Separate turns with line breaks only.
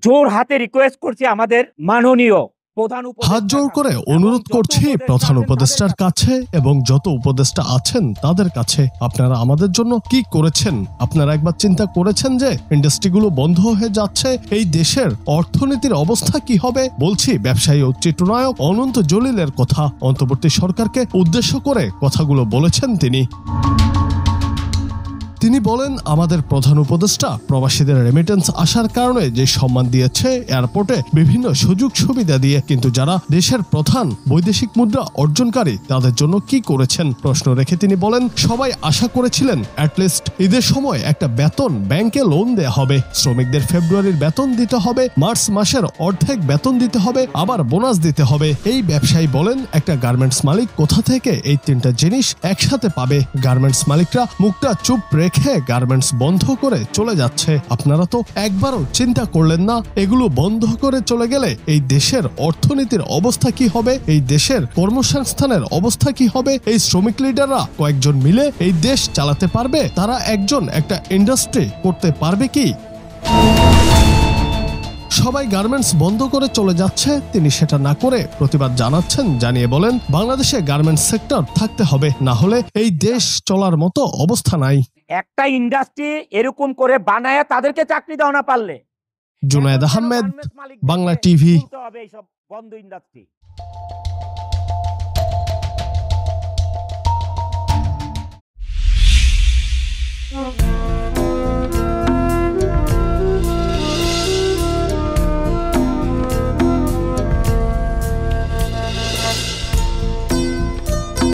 জোর হাতে রিকোয়েস্ট করছি আমাদের মাননীয়
হাত জোর করে অনুরোধ করছি প্রধান উপদেষ্টার কাছে এবং যত উপদেষ্টা আছেন তাদের কাছে, আপনারা আমাদের জন্য কি করেছেন? আপনারা একবার চিন্তা করেছেন যে ইন্ডাস্ট্রিগুলো বন্ধ হয়ে যাচ্ছে, এই দেশের অর্থনীতির অবস্থা কি হবে? বলছি ব্যবসায়ী ও চিত্রনায়ক অনন্ত জলিলের কথা। অন্তর্বর্তী সরকারকে উদ্দেশ্য করে কথাগুলো বলেছেন তিনি। তিনি বলেন, আমাদের প্রধান উপদেষ্টা প্রবাসীদের রেমিটেন্স আসার কারণে যে সম্মান দিয়েছে, এয়ারপোর্টে বিভিন্ন সুযোগ সুবিধা দিয়ে, কিন্তু যারা দেশের প্রধান বৈদেশিক মুদ্রা অর্জনকারী তাদের জন্য কি করেছেন প্রশ্ন রেখে তিনি বলেন, সবাই আশা করেছিলেন অ্যাটলিস্ট ঈদের সময় একটা বেতন ব্যাংকে লোন দেয়া হবে, শ্রমিকদের ফেব্রুয়ারির বেতন দিতে হবে, মার্চ মাসের অর্ধেক বেতন দিতে হবে, আবার বোনাস দিতে হবে। এই ব্যবসায়ী বলেন, একটা গার্মেন্টস মালিক কোথা থেকে এই তিনটা জিনিস একসাথে পাবে? গার্মেন্টস মালিকরা মুখটা চুপ রেখে গার্মেন্টস বন্ধ করে চলে যাচ্ছে। আপনারা তো একবারও চিন্তা করলেন না, এগুলো বন্ধ করে চলে গেলে এই দেশের অর্থনীতির অবস্থা কি হবে? এই দেশের কর্মসংস্থানের অবস্থা কি হবে? এই শ্রমিক লিডাররা কয়েকজন মিলে এই দেশ চালাতে পারবে? তারা একজন একটা ইন্ডাস্ট্রি করতে পারবে কি? সবাই গার্মেন্টস বন্ধ করে চলে যাচ্ছে, তিনি সেটা না করে প্রতিবাদ জানাচ্ছেন, জানিয়ে বলেন, বাংলাদেশে গার্মেন্টস সেক্টর থাকতে হবে, না হলে এই দেশ চলার মতো অবস্থা নাই।
একটা ইন্ডাস্ট্রি এরকম করে বানায় তাদেরকে চাকরি দাও না পারলে।
জুনায়েদ আহমেদ, বাংলা টিভি।
বন্ধ ইন্ডাস্ট্রি।